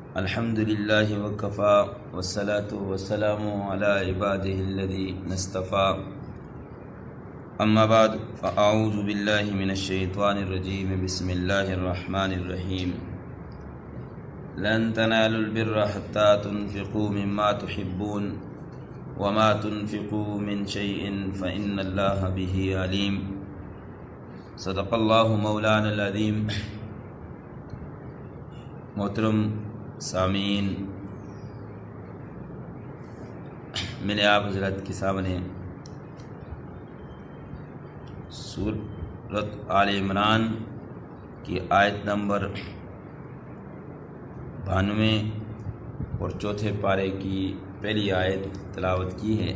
الحمد لله وكفى والصلاة والسلام على عباده الذين اصطفى أما بعد فأعوذ بالله من الشيطان الرجيم بسم الله الرحمن الرحيم لن تنالوا البر حتى تنفقوا مما تحبون وما تنفقوا من شيء فإن الله به عليم صدق الله مولانا العظيم۔ محترم سامعین، میں نے آپ حضرت کے سامنے سورۃ آل عمران کی آیت نمبر 92 اور چوتھے پارے کی پہلی آیت تلاوت کی ہے۔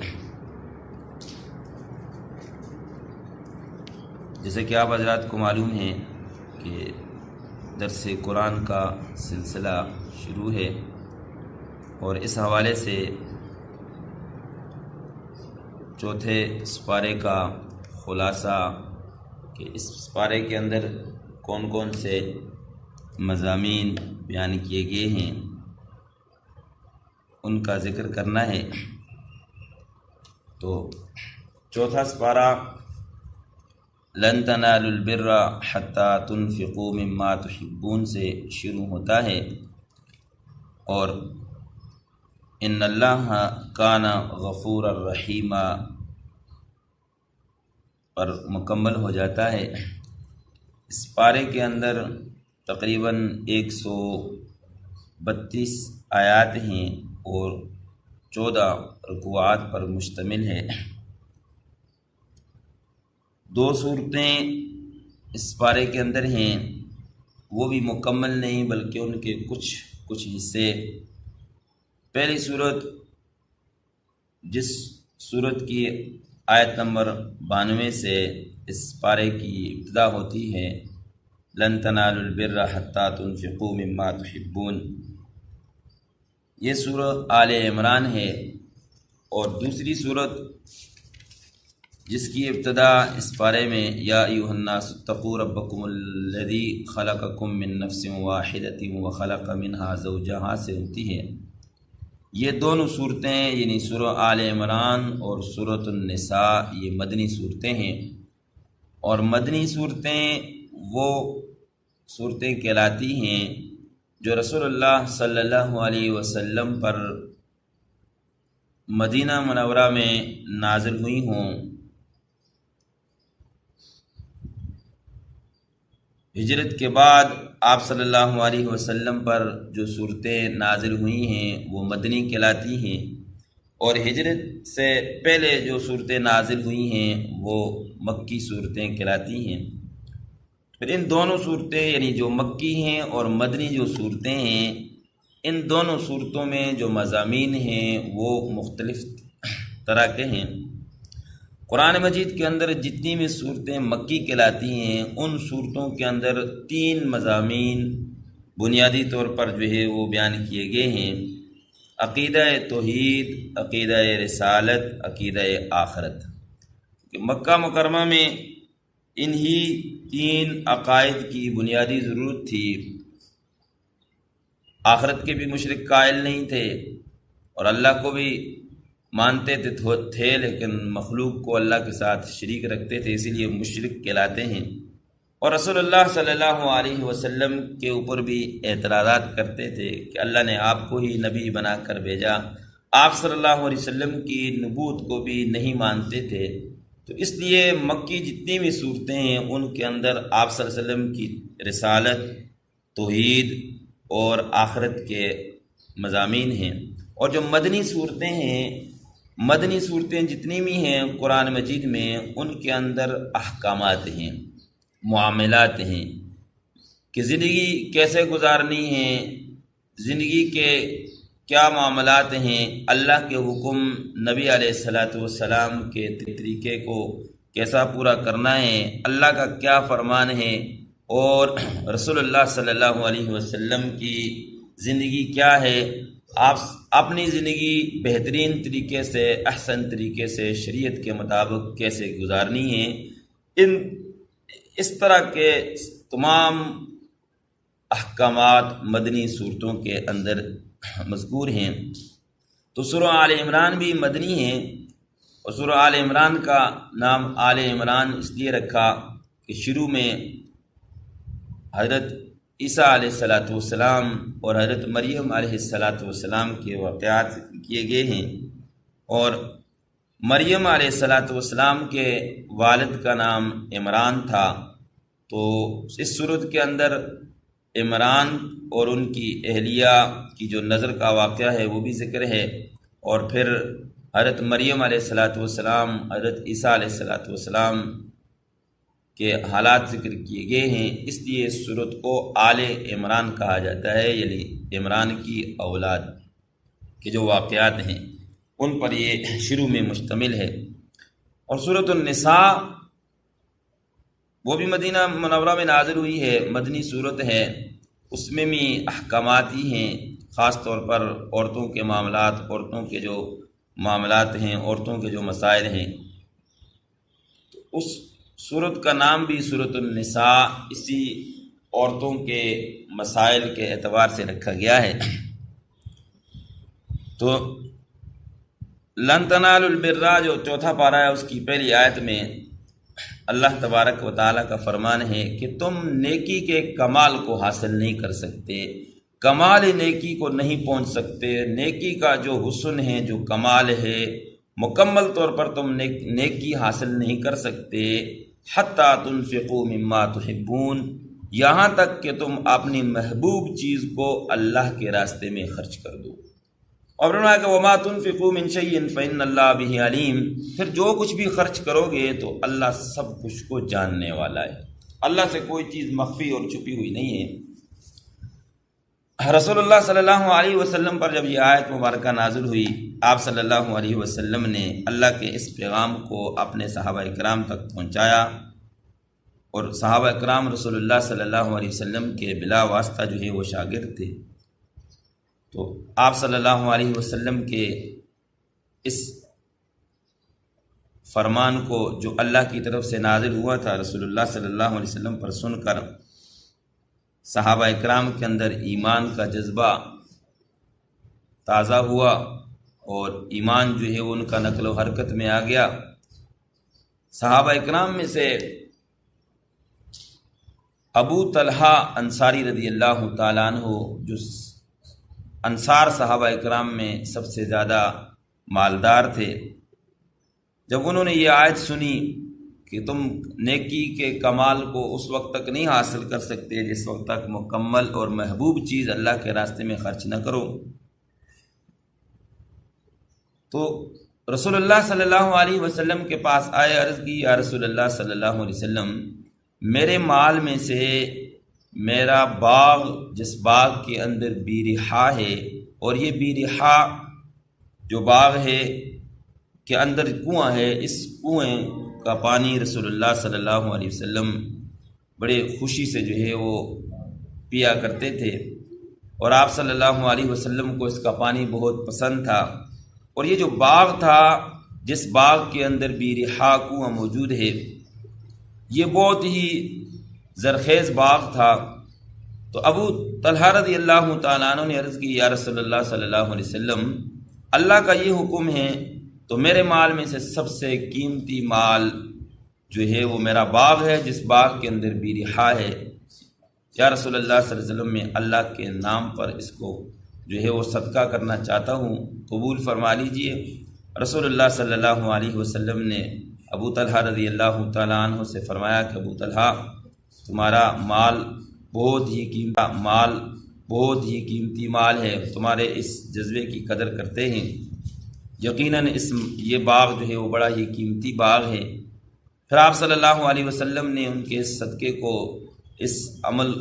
جیسے کہ آپ حضرات کو معلوم ہے کہ درس قرآن کا سلسلہ شروع ہے، اور اس حوالے سے چوتھے سپارے کا خلاصہ کہ اس سپارے کے اندر کون کون سے مضامین بیان کیے گئے ہیں ان کا ذکر کرنا ہے۔ تو چوتھا سپارہ لن تنالوا البر حتی تنفقوا مما تحبون سے شروع ہوتا ہے، اور ان اللہ کان غفور الرحیم پر مکمل ہو جاتا ہے۔ اس پارے کے اندر تقریباً 132 آیات ہیں اور 14 رکوعات پر مشتمل ہے۔ 2 صورتیں اس پارے کے اندر ہیں، وہ بھی مکمل نہیں بلکہ ان کے کچھ حصے۔ پہلی صورت جس صورت کی آیت نمبر 92 سے اس پارے کی ابتدا ہوتی ہے، لن تنالوا البر حتی تنفقوا مما تحبون، یہ سورۃ آل عمران ہے۔ اور دوسری صورت جس کی ابتدا اس پارے میں یا ایھا الناس اتقوا ربکم الذی خلقکم من نفس واحدۃ وخلق منها زوجها سے ہوتی ہے۔ یہ دونوں صورتیں یعنی سورۃ آل عمران اور سورۃ النساء یہ مدنی صورتیں ہیں، اور مدنی صورتیں وہ صورتیں کہلاتی ہیں جو رسول اللہ صلی اللہ علیہ وسلم پر مدینہ منورہ میں نازل ہوئی ہوں۔ ہجرت کے بعد آپ صلی اللہ علیہ وسلم پر جو صورتیں نازل ہوئی ہیں وہ مدنی کہلاتی ہیں، اور ہجرت سے پہلے جو صورتیں نازل ہوئی ہیں وہ مکی صورتیں کہلاتی ہیں۔ پھر ان دونوں صورتیں یعنی جو مکی ہیں اور مدنی جو صورتیں ہیں، ان دونوں صورتوں میں جو مضامین ہیں وہ مختلف طرح کے ہیں۔ قرآن مجید کے اندر جتنی بھی صورتیں مکی کہلاتی ہیں ان صورتوں کے اندر 3 مضامین بنیادی طور پر جو ہے وہ بیان کیے گئے ہیں: عقیدہ توحید، عقیدہ رسالت، عقیدہ آخرت۔ کہ مکہ مکرمہ میں انہی 3 عقائد کی بنیادی ضرورت تھی۔ آخرت کے بھی مشرک قائل نہیں تھے اور اللہ کو بھی مانتے تھے، لیکن مخلوق کو اللہ کے ساتھ شریک رکھتے تھے، اسی لیے مشرک کہلاتے ہیں۔ اور رسول اللہ صلی اللہ علیہ وسلم کے اوپر بھی اعتراضات کرتے تھے کہ اللہ نے آپ کو ہی نبی بنا کر بھیجا، آپ صلی اللہ علیہ وسلم کی نبوت کو بھی نہیں مانتے تھے۔ تو اس لیے مکی جتنی بھی صورتیں ہیں ان کے اندر آپ صلی اللہ علیہ وسلم کی رسالت، توحید اور آخرت کے مضامین ہیں۔ اور جو مدنی صورتیں ہیں، مدنی صورتیں جتنی بھی ہیں قرآن مجید میں ان کے اندر احکامات ہیں، معاملات ہیں کہ زندگی کیسے گزارنی ہے، زندگی کے کیا معاملات ہیں، اللہ کے حکم، نبی علیہ الصلاۃ والسلام کے طریقے کو کیسا پورا کرنا ہے، اللہ کا کیا فرمان ہے، اور رسول اللہ صلی اللہ علیہ وسلم کی زندگی کیا ہے، آپ اپنی زندگی بہترین طریقے سے، احسن طریقے سے شریعت کے مطابق کیسے گزارنی ہے۔ اس طرح کے تمام احکامات مدنی صورتوں کے اندر مذکور ہیں۔ تو سورہ آل عمران بھی مدنی ہیں، اور سورہ آل عمران کا نام آل عمران اس لیے رکھا کہ شروع میں حضرت عیسیٰ علیہ السلام اور حضرت مریم علیہ السلام کے واقعات کیے گئے ہیں، اور مریم علیہ السلام کے والد کا نام عمران تھا، تو اس صورت کے اندر عمران اور ان کی اہلیہ کی جو نظر کا واقعہ ہے وہ بھی ذکر ہے، اور پھر حضرت مریم علیہ السلام حضرت عیسیٰ علیہ السلام کے حالات ذکر کیے گئے ہیں، اس لیے اس صورت کو آل عمران کہا جاتا ہے، یعنی عمران کی اولاد کے جو واقعات ہیں ان پر یہ شروع میں مشتمل ہے۔ اور سورۃ النساء وہ بھی مدینہ منورہ میں نازل ہوئی ہے، مدنی صورت ہے، اس میں بھی احکامات ہی ہیں، خاص طور پر عورتوں کے معاملات، عورتوں کے جو معاملات ہیں، عورتوں کے جو مسائل ہیں۔ تو اس سورت کا نام بھی سورۃ النساء اسی عورتوں کے مسائل کے اعتبار سے رکھا گیا ہے۔ تو لن تنالوا البر جو چوتھا پارہ ہے اس کی پہلی آیت میں اللہ تبارک و تعالیٰ کا فرمان ہے کہ تم نیکی کے کمال کو حاصل نہیں کر سکتے، کمال نیکی کو نہیں پہنچ سکتے، نیکی کا جو حسن ہے، جو کمال ہے، مکمل طور پر تم نیکی حاصل نہیں کر سکتے، حتیٰ تنفقوا مما تحبون، یہاں تک کہ تم اپنی محبوب چیز کو اللہ کے راستے میں خرچ کر دو۔ اور فرمایا کہ وما تنفقوا من شیء فإن اللہ بہ علیم، پھر جو کچھ بھی خرچ کرو گے تو اللہ سب کچھ کو جاننے والا ہے، اللہ سے کوئی چیز مخفی اور چھپی ہوئی نہیں ہے۔ رسول اللہ صلی اللہ علیہ وسلم پر جب یہ آیت مبارکہ نازل ہوئی، آپ صلی اللہ علیہ وسلم نے اللہ کے اس پیغام کو اپنے صحابہ اکرام تک پہنچایا، اور صحابہ اکرام رسول اللہ صلی اللہ علیہ وسلم کے بلا واسطہ جو ہے وہ شاگرد تھے، تو آپ صلی اللہ علیہ وسلم کے اس فرمان کو جو اللہ کی طرف سے نازل ہوا تھا رسول اللہ صلی اللہ علیہ وسلم پر سن کر صحابہ اکرام کے اندر ایمان کا جذبہ تازہ ہوا، اور ایمان جو ہے وہ ان کا نقل و حرکت میں آ گیا۔ صحابہ اکرام میں سے ابو طلحہ انصاری رضی اللہ تعالیٰ عنہ، جو انصار صحابہ اکرام میں سب سے زیادہ مالدار تھے، جب انہوں نے یہ آیت سنی کہ تم نیکی کے کمال کو اس وقت تک نہیں حاصل کر سکتے جس وقت تک مکمل اور محبوب چیز اللہ کے راستے میں خرچ نہ کرو، تو رسول اللہ صلی اللہ علیہ وسلم کے پاس آئے، عرض کی یا رسول اللہ صلی اللہ علیہ وسلم، میرے مال میں سے میرا باغ، جس باغ کے اندر بیرحا ہے، اور یہ بیرحا جو باغ ہے کے اندر کنواں ہے، اس کنویں کا پانی رسول اللہ صلی اللہ علیہ وسلم بڑے خوشی سے جو ہے وہ پیا کرتے تھے، اور آپ صلی اللہ علیہ وسلم کو اس کا پانی بہت پسند تھا، اور یہ جو باغ تھا، جس باغ کے اندر بیرحا کنواں موجود ہے، یہ بہت ہی زرخیز باغ تھا۔ تو ابو طلحہ رضی اللہ تعالیٰ عنہ نے عرض کی یا رسول اللہ صلی اللہ علیہ وسلم، اللہ کا یہ حکم ہے تو میرے مال میں سے سب سے قیمتی مال جو ہے وہ میرا باغ ہے، جس باغ کے اندر بیرحا ہے، یا رسول اللہ صلی اللہ علیہ وسلم، میں اللہ کے نام پر اس کو جو ہے وہ صدقہ کرنا چاہتا ہوں، قبول فرما لیجئے۔ رسول اللہ صلی اللہ علیہ وسلم نے ابو طلحہ رضی اللہ تعالیٰ عنہ سے فرمایا کہ ابو طلحہ، تمہارا مال بہت ہی قیمتی مال ہے، تمہارے اس جذبے کی قدر کرتے ہیں، یقیناً یہ باغ جو ہے وہ بڑا ہی قیمتی باغ ہے۔ پھر آپ صلی اللہ علیہ وسلم نے ان کے اس صدقے کو، اس عمل،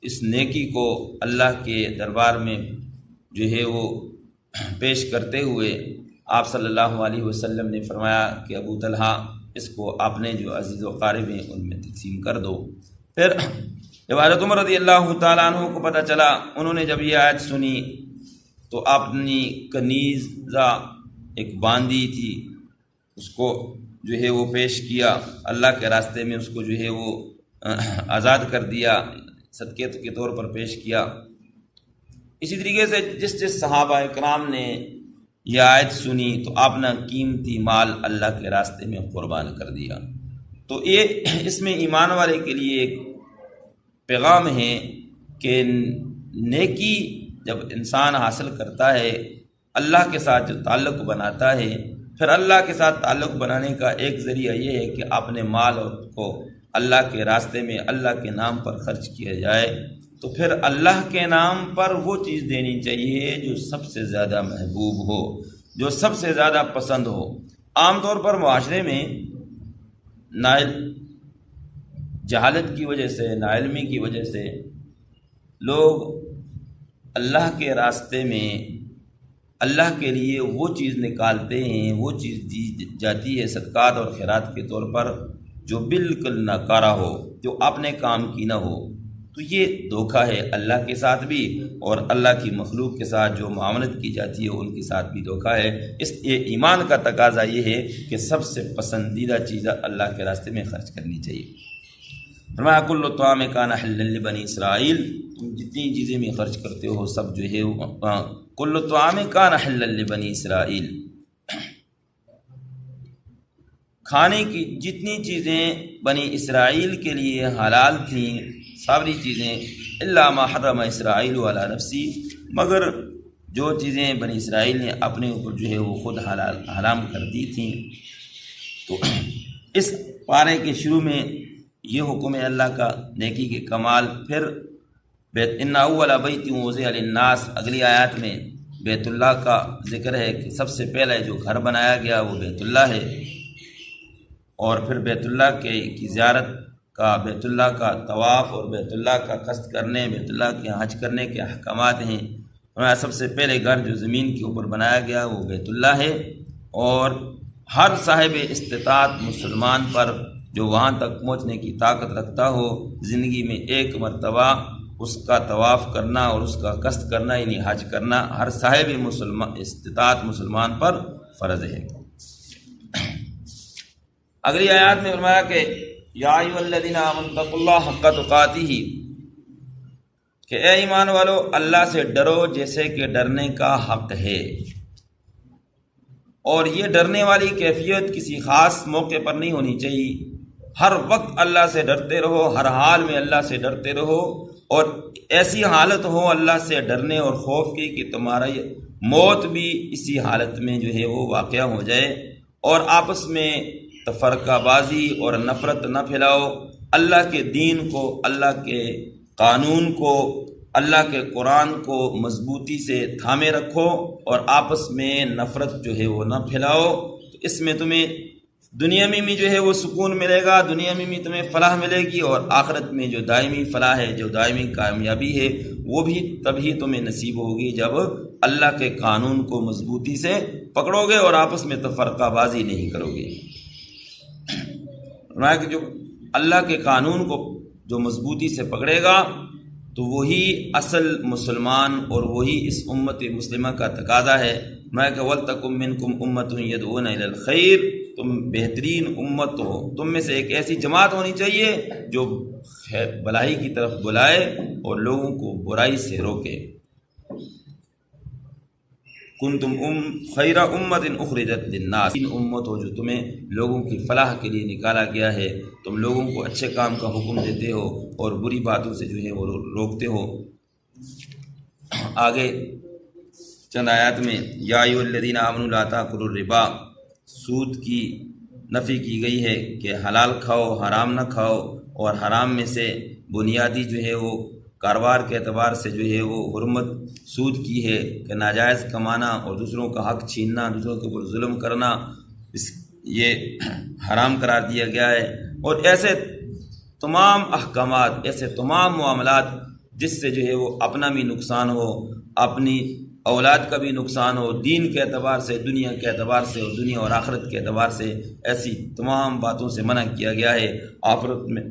اس نیکی کو اللہ کے دربار میں جو ہے وہ پیش کرتے ہوئے آپ صلی اللہ علیہ وسلم نے فرمایا کہ ابو طلحہ، اس کو اپنے جو عزیز و قارب ہیں ان میں تقسیم کر دو۔ پھر جب حضرت عمر رضی اللہ تعالیٰ عنہ کو پتہ چلا، انہوں نے جب یہ آیت سنی تو اپنی کنیزہ ایک باندھی تھی، اس کو جو ہے وہ پیش کیا، اللہ کے راستے میں اس کو جو ہے وہ آزاد کر دیا، صدقے کے طور پر پیش کیا۔ اسی طریقے سے جس صحابہ کرام نے یہ آیت سنی تو اپنا قیمتی مال اللہ کے راستے میں قربان کر دیا۔ تو یہ اس میں ایمان والے کے لیے ایک پیغام ہے کہ نیکی جب انسان حاصل کرتا ہے، اللہ کے ساتھ جو تعلق بناتا ہے، پھر اللہ کے ساتھ تعلق بنانے کا ایک ذریعہ یہ ہے کہ اپنے مال کو اللہ کے راستے میں اللہ کے نام پر خرچ کیا جائے، تو پھر اللہ کے نام پر وہ چیز دینی چاہیے جو سب سے زیادہ محبوب ہو، جو سب سے زیادہ پسند ہو۔ عام طور پر معاشرے میں جہالت کی وجہ سے، ناعلمی کی وجہ سے لوگ اللہ کے راستے میں اللہ کے لیے وہ چیز نکالتے ہیں، وہ چیز دی جاتی ہے صدقات اور خیرات کے طور پر جو بالکل ناکارہ ہو، جو اپنے کام کی نہ ہو۔ تو یہ دھوکہ ہے اللہ کے ساتھ بھی، اور اللہ کی مخلوق کے ساتھ جو معاملت کی جاتی ہے ان کے ساتھ بھی دھوکہ ہے۔ اس لیے ایمان کا تقاضا یہ ہے کہ سب سے پسندیدہ چیز اللہ کے راستے میں خرچ کرنی چاہیے۔ فرمایا کل طعام کان حلا لبنی اسرائیل، تم جتنی چیزیں میں خرچ کرتے ہو سب جو ہے کل طعام کان حلا لبنی اسرائیل، کھانے کی جتنی چیزیں بنی اسرائیل کے لیے حلال تھیں، ساری چیزیں الا ما حرم اسرائیل علی نفسی، مگر جو چیزیں بنی اسرائیل نے اپنے اوپر جو ہے وہ خود حرام کر دی تھیں۔ تو اس پارے کے شروع میں یہ حکم ہے اللہ کا نیکی کے کمال۔ پھر ان اول بیت وضع للناس، اگلی آیات میں بیت اللہ کا ذکر ہے کہ سب سے پہلے جو گھر بنایا گیا وہ بیت اللہ ہے، اور پھر بیت اللہ کی زیارت کا، بیت اللہ کا طواف اور بیت اللہ کا قصد کرنے، بیت اللہ کے حج کرنے کے احکامات ہیں۔ سب سے پہلے گھر جو زمین کے اوپر بنایا گیا وہ بیت اللہ ہے، اور ہر صاحب استطاعت مسلمان پر جو وہاں تک پہنچنے کی طاقت رکھتا ہو، زندگی میں ایک مرتبہ اس کا طواف کرنا اور اس کا قصد کرنا یعنی حج کرنا ہر صاحب استطاعت مسلمان پر فرض ہے۔ اگلی آیات میں فرمایا کہ یا ایھا الذین آمنوا اتقوا اللہ حق تقاتہ، کہ اے ایمان والو اللہ سے ڈرو جیسے کہ ڈرنے کا حق ہے۔ اور یہ ڈرنے والی کیفیت کسی خاص موقع پر نہیں ہونی چاہیے، ہر وقت اللہ سے ڈرتے رہو، ہر حال میں اللہ سے ڈرتے رہو، اور ایسی حالت ہو اللہ سے ڈرنے اور خوف کی کہ تمہارا موت بھی اسی حالت میں جو ہے وہ واقعہ ہو جائے، اور آپس میں تفرقہ بازی اور نفرت نہ پھیلاؤ، اللہ کے دین کو، اللہ کے قانون کو، اللہ کے قرآن کو مضبوطی سے تھامے رکھو، اور آپس میں نفرت جو ہے وہ نہ پھیلاؤ۔ تو اس میں تمہیں دنیا میں بھی جو ہے وہ سکون ملے گا، دنیا میں بھی تمہیں فلاح ملے گی، اور آخرت میں جو دائمی فلاح ہے، جو دائمی کامیابی ہے، وہ بھی تبھی تمہیں نصیب ہوگی جب اللہ کے قانون کو مضبوطی سے پکڑو گے اور آپس میں تفرقہ بازی نہیں کرو گے۔ کہ جو اللہ کے قانون کو جو مضبوطی سے پکڑے گا تو وہی اصل مسلمان اور وہی اس امت مسلمہ کا تقاضا ہے۔ میں کہ وَلْتَكُن مِّنكُمْ أُمَّةٌ يَدْعُونَ إِلَى الْخَيْرِ، تم بہترین امت ہو، تم میں سے ایک ایسی جماعت ہونی چاہیے جو بھلائی کی طرف بلائے اور لوگوں کو برائی سے روکے۔ کنتم خیر امت اخرجت للناس، ان امت ہو جو تمہیں لوگوں کی فلاح کے لیے نکالا گیا ہے، تم لوگوں کو اچھے کام کا حکم دیتے ہو اور بری باتوں سے جو ہے وہ روکتے ہو۔ آگے چند آیات میں یا ایھا الذین آمنوا لا تأکلوا الربا، سود کی نفی کی گئی ہے کہ حلال کھاؤ حرام نہ کھاؤ، اور حرام میں سے بنیادی جو ہے وہ کاروبار کے اعتبار سے جو ہے وہ حرمت سود کی ہے کہ ناجائز کمانا اور دوسروں کا حق چھیننا، دوسروں کے اوپر ظلم کرنا، یہ حرام قرار دیا گیا ہے۔ اور ایسے تمام احکامات، ایسے تمام معاملات جس سے جو ہے وہ اپنا بھی نقصان ہو، اپنی اولاد کا بھی نقصان ہو، دین کے اعتبار سے، دنیا کے اعتبار سے، اور دنیا اور آخرت کے اعتبار سے، ایسی تمام باتوں سے منع کیا گیا ہے۔ آخرت میں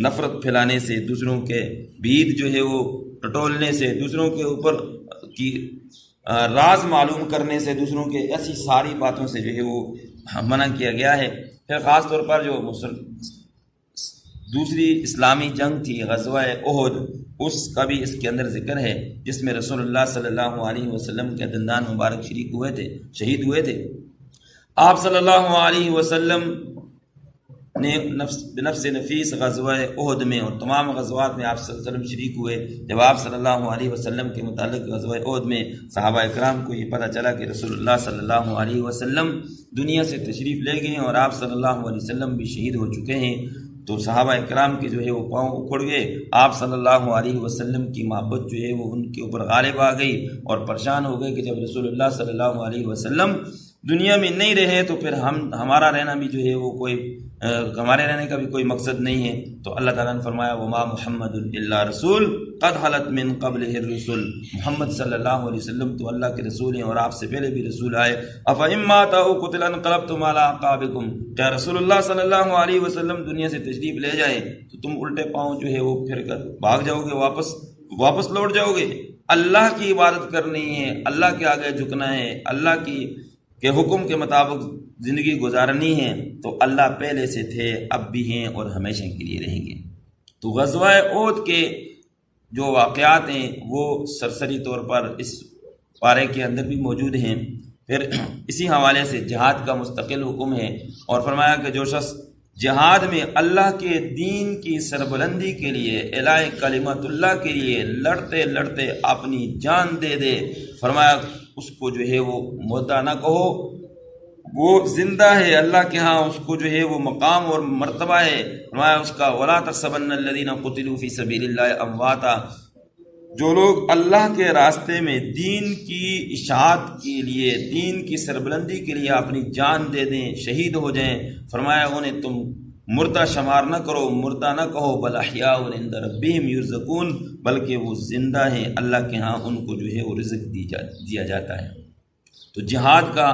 نفرت پھیلانے سے، دوسروں کے بید جو ہے وہ ٹٹولنے سے، دوسروں کے اوپر کی راز معلوم کرنے سے، دوسروں کے ایسی ساری باتوں سے جو ہے وہ منع کیا گیا ہے۔ پھر خاص طور پر جو دوسری اسلامی جنگ تھی غزوہ احد، اس کا بھی اس کے اندر ذکر ہے، جس میں رسول اللہ صلی اللہ علیہ وسلم کے دندان مبارک شہید ہوئے تھے۔ آپ صلی اللہ علیہ وسلم نے بنفس نفیس غزوہ احد میں اور تمام غزوات میں آپ صلی اللہ علیہ وسلم شریک ہوئے۔ جب آپ صلی اللہ علیہ وسلم کے متعلق غزوہ احد میں صحابہ اکرام کو یہ پتہ چلا کہ رسول اللہ صلی اللہ علیہ وسلم دنیا سے تشریف لے گئے ہیں اور آپ صلی اللہ علیہ وسلم بھی شہید ہو چکے ہیں، تو صحابہ اکرام کے جو ہے وہ پاؤں اکھڑ گئے۔ آپ صلی اللہ علیہ وسلم کی محبت جو ہے وہ ان کے اوپر غالب آ گئی اور پریشان ہو گئے کہ جب رسول اللہ صلی اللہ علیہ وسلم دنیا میں نہیں رہے تو پھر ہمارا رہنا بھی جو ہے وہ ہمارے رہنے کا بھی کوئی مقصد نہیں ہے۔ تو اللہ تعالیٰ نے فرمایا وما محمد الا رسول قد خلت من قبلہ الرسل، محمد صلی اللہ علیہ وسلم تو اللہ کے رسول ہیں اور آپ سے پہلے بھی رسول آئے۔ افإن مات أو قتل انقلبتم على أعقابكم، کیا رسول اللہ صلی اللہ علیہ وسلم دنیا سے تشریف لے جائیں تو تم الٹے پاؤں جو ہے وہ پھر کر بھاگ جاؤ گے، واپس لوٹ جاؤ گے؟ اللہ کی عبادت کرنی ہے، اللہ کے آگے جھکنا ہے، اللہ کے حکم کے مطابق زندگی گزارنی ہے، تو اللہ پہلے سے تھے، اب بھی ہیں اور ہمیشہ کے لیے رہیں گے۔ تو غزوہ احد کے جو واقعات ہیں وہ سرسری طور پر اس پارے کے اندر بھی موجود ہیں۔ پھر اسی حوالے سے جہاد کا مستقل حکم ہے، اور فرمایا کہ جو شخص جہاد میں اللہ کے دین کی سربلندی کے لیے، اعلاء کلمت اللہ کے لیے لڑتے لڑتے اپنی جان دے دے، فرمایا اس کو جو ہے وہ مردہ نہ کہو، وہ زندہ ہے، اللہ کے ہاں اس کو جو ہے وہ مقام اور مرتبہ ہے۔ فرمایا اس کا وَلَا تَحْسَبَنَّ الَّذِينَ قُتِلُوا فِي سَبِيلِ اللَّهِ أَمْوَاتًا، جو لوگ اللہ کے راستے میں دین کی اشاعت کے لیے، دین کی سربلندی کے لیے اپنی جان دے دیں، شہید ہو جائیں، فرمایا انہیں تم مردہ شمار نہ کرو، مردہ نہ کہو، بل احیاء عند ربہم یرزقون، بلکہ وہ زندہ ہیں، اللہ کے ہاں ان کو جو ہے وہ رزق دیا جاتا ہے۔ تو جہاد کا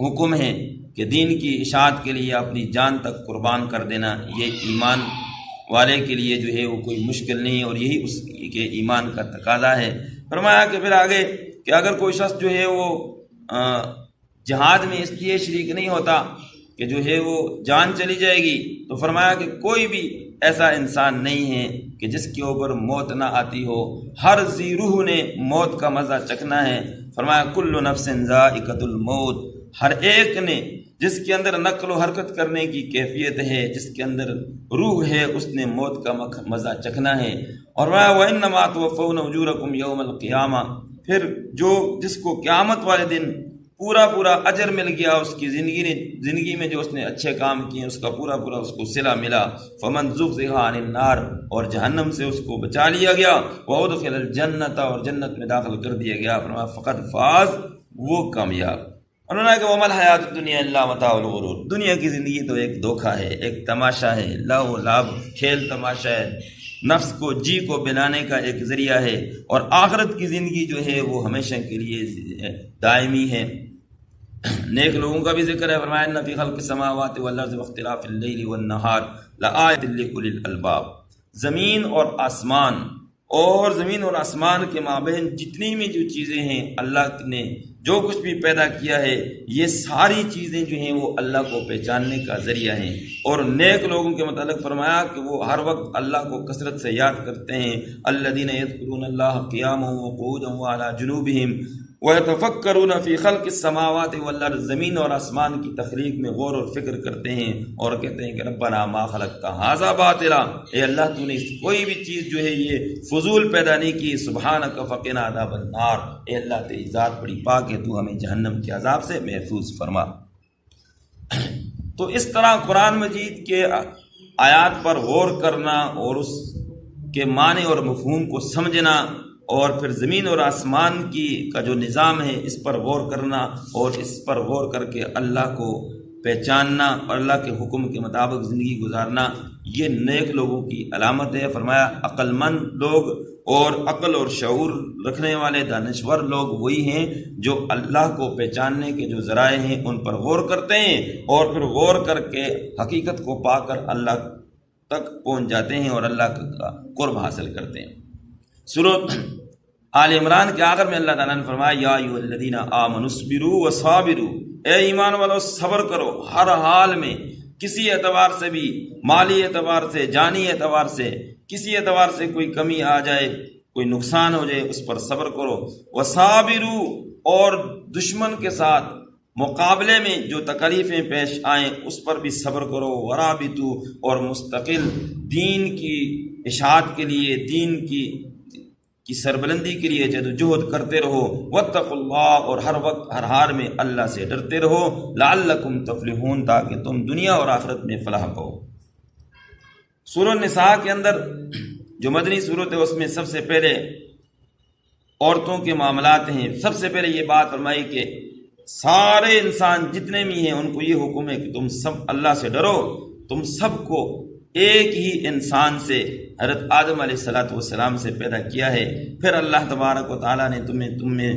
حکم ہے کہ دین کی اشاعت کے لیے اپنی جان تک قربان کر دینا، یہ ایمان والے کے لیے جو ہے وہ کوئی مشکل نہیں، اور یہی اس کے ایمان کا تقاضا ہے۔ فرمایا کہ پھر آگے کہ اگر کوئی شخص جو ہے وہ جہاد میں اس لیے شریک نہیں ہوتا کہ جو ہے وہ جان چلی جائے گی، تو فرمایا کہ کوئی بھی ایسا انسان نہیں ہے کہ جس کے اوپر موت نہ آتی ہو، ہر ذی روح نے موت کا مزہ چکھنا ہے۔ فرمایا کل نفس ذائقۃ الموت، ہر ایک نے جس کے اندر نقل و حرکت کرنے کی کیفیت ہے، جس کے اندر روح ہے، اس نے موت کا مزہ چکھنا ہے۔ اور وَإِنَّمَا تُوَفَّوْنَ أُجُورَكُمْ يَوْمَ الْقِيَامَةِ، پھر جس کو قیامت والے دن پورا اجر مل گیا، اس کی زندگی میں جو اس نے اچھے کام کیے اس کا پورا اس کو صلہ ملا۔ فَمَنْ زُحْزِحَ عَنِ النَّارِ، اور جہنم سے اس کو بچا لیا گیا، وَأُدْخِلَ الْجَنَّةَ، اور جنت میں داخل کر دیا گیا، فرمایا فَقَدْ فَازَ، وہ کامیاب۔ انہوں نے کہا وَمَا الْحَيَاةُ الدُّنْيَا إِلَّا مَتَاعُ الْغُرُورِ، دنیا کی زندگی تو ایک دھوکہ ہے، ایک تماشا ہے، لہو لعب، کھیل تماشا ہے، نفس کو جی کو بنانے کا ایک ذریعہ ہے، اور آخرت کی زندگی جو ہے وہ ہمیشہ کے لیے دائمی ہے۔ نیک لوگوں کا بھی ذکر ہے، فرمایا ان فی خلق السماوات والارض واختلاف اللیل والنہار لآیات لأولی الالباب، زمین اور آسمان کے مابین جتنی بھی جو چیزیں ہیں، اللہ نے جو کچھ بھی پیدا کیا ہے، یہ ساری چیزیں جو ہیں وہ اللہ کو پہچاننے کا ذریعہ ہیں۔ اور نیک لوگوں کے متعلق فرمایا کہ وہ ہر وقت اللہ کو کثرت سے یاد کرتے ہیں، الذین یذکرون اللہ قیاما وقعودا وعلی جنوبہم وَيَتَفَكَّرُونَ فِي خَلْقِ السَّمَاوَاتِ وَالْأَرْضِ، زمین اور آسمان کی تخلیق میں غور اور فکر کرتے ہیں اور کہتے ہیں کہ ربنا ما خلقت ھذا باطلا، اے اللہ تو نے کوئی بھی چیز جو ہے یہ فضول پیدا نہیں کی، سبحانک فقنا عذاب النار، اے اللہ تیری ذات بڑی پاک ہے، تو ہمیں جہنم کے عذاب سے محفوظ فرما۔ تو اس طرح قرآن مجید کے آیات پر غور کرنا اور اس کے معنی اور مفہوم کو سمجھنا، اور پھر زمین اور آسمان کا جو نظام ہے اس پر غور کرنا، اور اس پر غور کر کے اللہ کو پہچاننا اور اللہ کے حکم کے مطابق زندگی گزارنا، یہ نیک لوگوں کی علامت ہے۔ فرمایا عقل مند لوگ اور عقل اور شعور رکھنے والے دانشور لوگ وہی ہیں جو اللہ کو پہچاننے کے جو ذرائع ہیں ان پر غور کرتے ہیں، اور پھر غور کر کے حقیقت کو پا کر اللہ تک پہنچ جاتے ہیں اور اللہ کا قرب حاصل کرتے ہیں۔ سورۃ آل عمران کے آخر میں اللہ تعالیٰ نے فرمایا یا ایھا الذین آمنوا اصبروا وصابروا، اے ایمان والو صبر کرو ہر حال میں، کسی اعتبار سے بھی، مالی اعتبار سے، جانی اعتبار سے، کسی اعتبار سے کوئی کمی آ جائے، کوئی نقصان ہو جائے، اس پر صبر کرو۔ وصابروا، اور دشمن کے ساتھ مقابلے میں جو تکلیفیں پیش آئیں اس پر بھی صبر کرو۔ ورابطوا، اور مستقل دین کی اشاعت کے لیے، دین کی سربلندی کے لیے جدوجہد کرتے رہو۔ واتقوا اللہ، اور ہر وقت ہر حال میں اللہ سے ڈرتے رہو۔ لعلکم تفلحون، تاکہ تم دنیا اور آخرت میں فلاح پاؤ۔ سورہ النساء کے اندر جو مدنی صورت ہے اس میں سب سے پہلے عورتوں کے معاملات ہیں۔ سب سے پہلے یہ بات فرمائی کہ سارے انسان جتنے بھی ہیں ان کو یہ حکم ہے کہ تم سب اللہ سے ڈرو۔ تم سب کو ایک ہی انسان سے، حضرت آدم علیہ السلام سے پیدا کیا ہے۔ پھر اللہ تبارک و تعالیٰ نے تم میں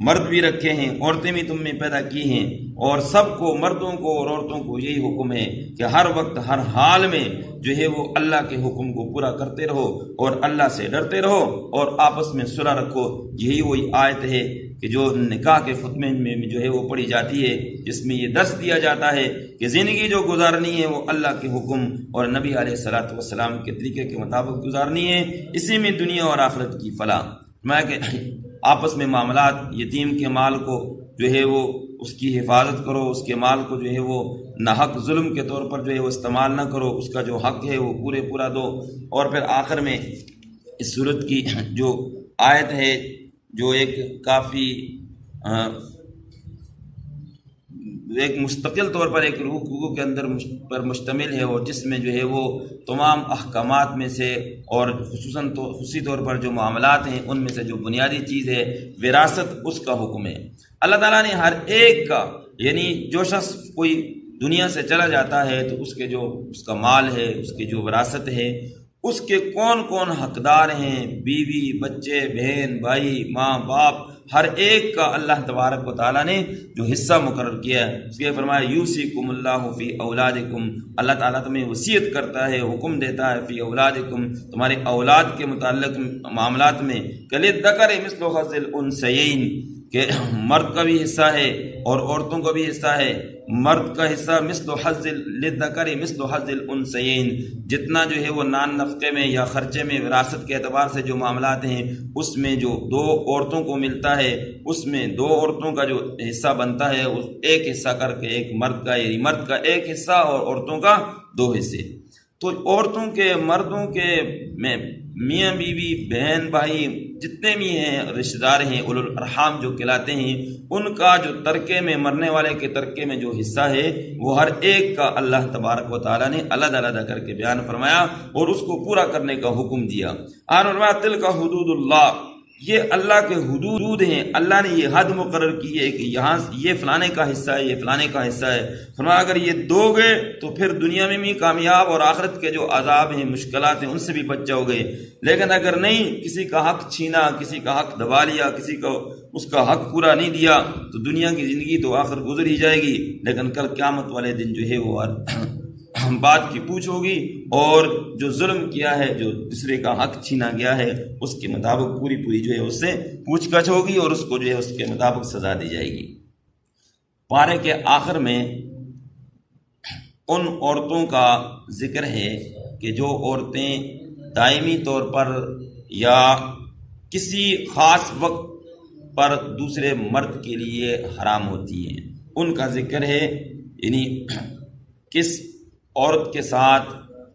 مرد بھی رکھے ہیں، عورتیں بھی تم میں پیدا کی ہیں، اور سب کو، مردوں کو اور عورتوں کو یہی حکم ہے کہ ہر وقت ہر حال میں جو ہے وہ اللہ کے حکم کو پورا کرتے رہو اور اللہ سے ڈرتے رہو اور آپس میں صلح رکھو۔ یہی وہی آیت ہے کہ جو نکاح کے خطبے میں جو ہے وہ پڑھی جاتی ہے، جس میں یہ درس دیا جاتا ہے کہ زندگی جو گزارنی ہے وہ اللہ کے حکم اور نبی علیہ السلام کے طریقے کے مطابق گزارنی ہے، اسی میں دنیا اور آخرت کی فلاح۔ میں کہ آپس میں معاملات، یتیم کے مال کو جو ہے وہ اس کی حفاظت کرو، اس کے مال کو جو ہے وہ ناحق ظلم کے طور پر جو ہے وہ استعمال نہ کرو، اس کا جو حق ہے وہ پورا دو۔ اور پھر آخر میں اس صورت کی جو آیت ہے جو ایک کافی ایک مستقل طور پر ایک رکوع کے اندر پر مشتمل ہے، اور جس میں جو ہے وہ تمام احکامات میں سے اور خصوصی طور پر جو معاملات ہیں ان میں سے جو بنیادی چیز ہے وراثت، اس کا حکم ہے۔ اللہ تعالیٰ نے ہر ایک کا، یعنی جو شخص کوئی دنیا سے چلا جاتا ہے تو اس کا مال ہے، اس کی جو وراثت ہے، اس کے کون کون حقدار ہیں، بیوی، بچے، بہن، بھائی، ماں، باپ، ہر ایک کا اللہ تبارک و تعالیٰ نے جو حصہ مقرر کیا ہے۔ اس کے فرمایا یوصیکم اللہ فی اولادکم، اللہ تعالیٰ تمہیں وصیت کرتا ہے، حکم دیتا ہے، فی اولادکم، تمہارے اولاد کے متعلق معاملات میں، للذکر مثل حظ الانثیین، کہ مرد کا بھی حصہ ہے اور عورتوں کا بھی حصہ ہے۔ مرد کا حصہ للذکر مثل حظ الانثیین، جتنا جو ہے وہ نان نفقے میں یا خرچے میں وراثت کے اعتبار سے جو معاملات ہیں اس میں جو 2 عورتوں کو ملتا ہے، اس میں 2 عورتوں کا جو حصہ بنتا ہے اس ایک حصہ کر کے ایک مرد کا، یعنی مرد کا ایک حصہ اور عورتوں کا 2 حصے۔ تو عورتوں کے، مردوں کے میں میاں بیوی، بہن بھائی جتنے بھی ہیں رشتہ دار ہیں، اولو الارحام جو کہلاتے ہیں، ان کا جو ترکے میں، مرنے والے کے ترکے میں جو حصہ ہے وہ ہر ایک کا اللہ تبارک و تعالیٰ نے علیحدہ علیحدہ کر کے بیان فرمایا اور اس کو پورا کرنے کا حکم دیا۔ فرمایا تلک حدود اللہ، یہ اللہ کے حدود ہیں، اللہ نے یہ حد مقرر کی ہے کہ یہاں یہ فلانے کا حصہ ہے، یہ فلانے کا حصہ ہے۔ فرمایا اگر یہ دو گے تو پھر دنیا میں بھی کامیاب اور آخرت کے جو عذاب ہیں، مشکلات ہیں، ان سے بھی بچ جاؤ گے۔ لیکن اگر نہیں، کسی کا حق چھینا، کسی کا حق دبا لیا، کسی کو اس کا حق پورا نہیں دیا تو دنیا کی زندگی تو آخر گزر ہی جائے گی، لیکن کل قیامت والے دن جو ہے وہ بات کی پوچھ ہوگی، اور جو ظلم کیا ہے، جو دوسرے کا حق چھینا گیا ہے، اس کے مطابق پوری جو ہے اس سے پوچھ گچھ ہوگی اور اس کو جو ہے اس کے مطابق سزا دی جائے گی۔ پارے کے آخر میں ان عورتوں کا ذکر ہے کہ جو عورتیں دائمی طور پر یا کسی خاص وقت پر دوسرے مرد کے لیے حرام ہوتی ہیں، ان کا ذکر ہے، یعنی کس عورت کے ساتھ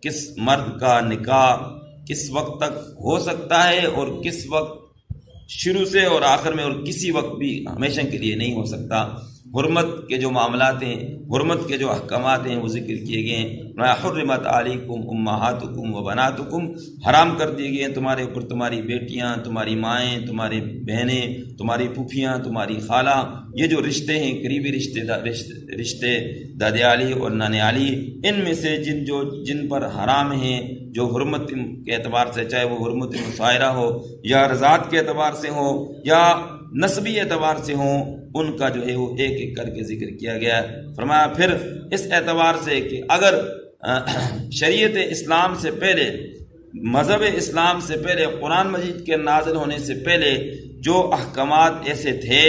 کس مرد کا نکاح کس وقت تک ہو سکتا ہے اور کس وقت شروع سے اور آخر میں، اور کسی وقت بھی ہمیشہ کے لیے نہیں ہو سکتا۔ حرمت کے جو معاملات ہیں، حرمت کے جو احکامات ہیں وہ ذکر کیے گئے ہیں۔ حرمت علیکم امہاتکم و بناتکم، حرام کر دیے گئے ہیں تمہارے اوپر تمہاری بیٹیاں، تمہاری مائیں، تمہاری بہنیں، تمہاری پھوپھیاں، تمہاری خالہ، یہ جو رشتے ہیں، قریبی رشتے دادیالی اور نانیالی، ان میں سے جن پر حرام ہیں، جو حرمت کے اعتبار سے، چاہے وہ حرمت مسائرہ ہو یا رضاعت کے اعتبار سے ہو یا نسبی اعتبار سے ہوں، ان کا جو ہے وہ ایک ایک کر کے ذکر کیا گیا ہے۔ فرمایا پھر اس اعتبار سے کہ اگر شریعت اسلام سے پہلے، مذہب اسلام سے پہلے، قرآن مجید کے نازل ہونے سے پہلے جو احکامات ایسے تھے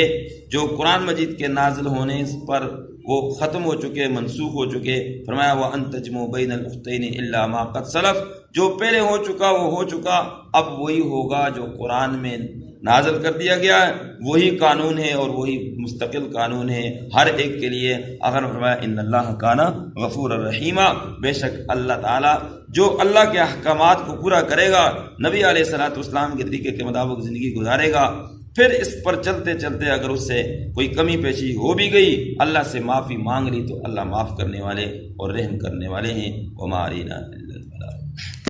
جو قرآن مجید کے نازل ہونے پر وہ ختم ہو چکے، منسوخ ہو چکے۔ فرمایا وَأَن تَجْمُعُوا بَيْنَ الْأُخْتَيْنِ إِلَّا مَا قَدْ سَلَفَ، جو پہلے ہو چکا وہ ہو چکا، اب وہی ہوگا جو قرآن میں نازل کر دیا گیا ہے، وہی قانون ہے اور وہی مستقل قانون ہے ہر ایک کے لیے۔ آخر فرمایا ان اللہ کان غفور الرحیم، بے شک اللہ تعالیٰ جو اللہ کے احکامات کو پورا کرے گا، نبی علیہ الصلوۃ والسلام کے طریقے کے مطابق زندگی گزارے گا، پھر اس پر چلتے چلتے اگر اس سے کوئی کمی پیشی ہو بھی گئی، اللہ سے معافی مانگ لی، تو اللہ معاف کرنے والے اور رحم کرنے والے ہیں۔ وما علینا الا البلاغ۔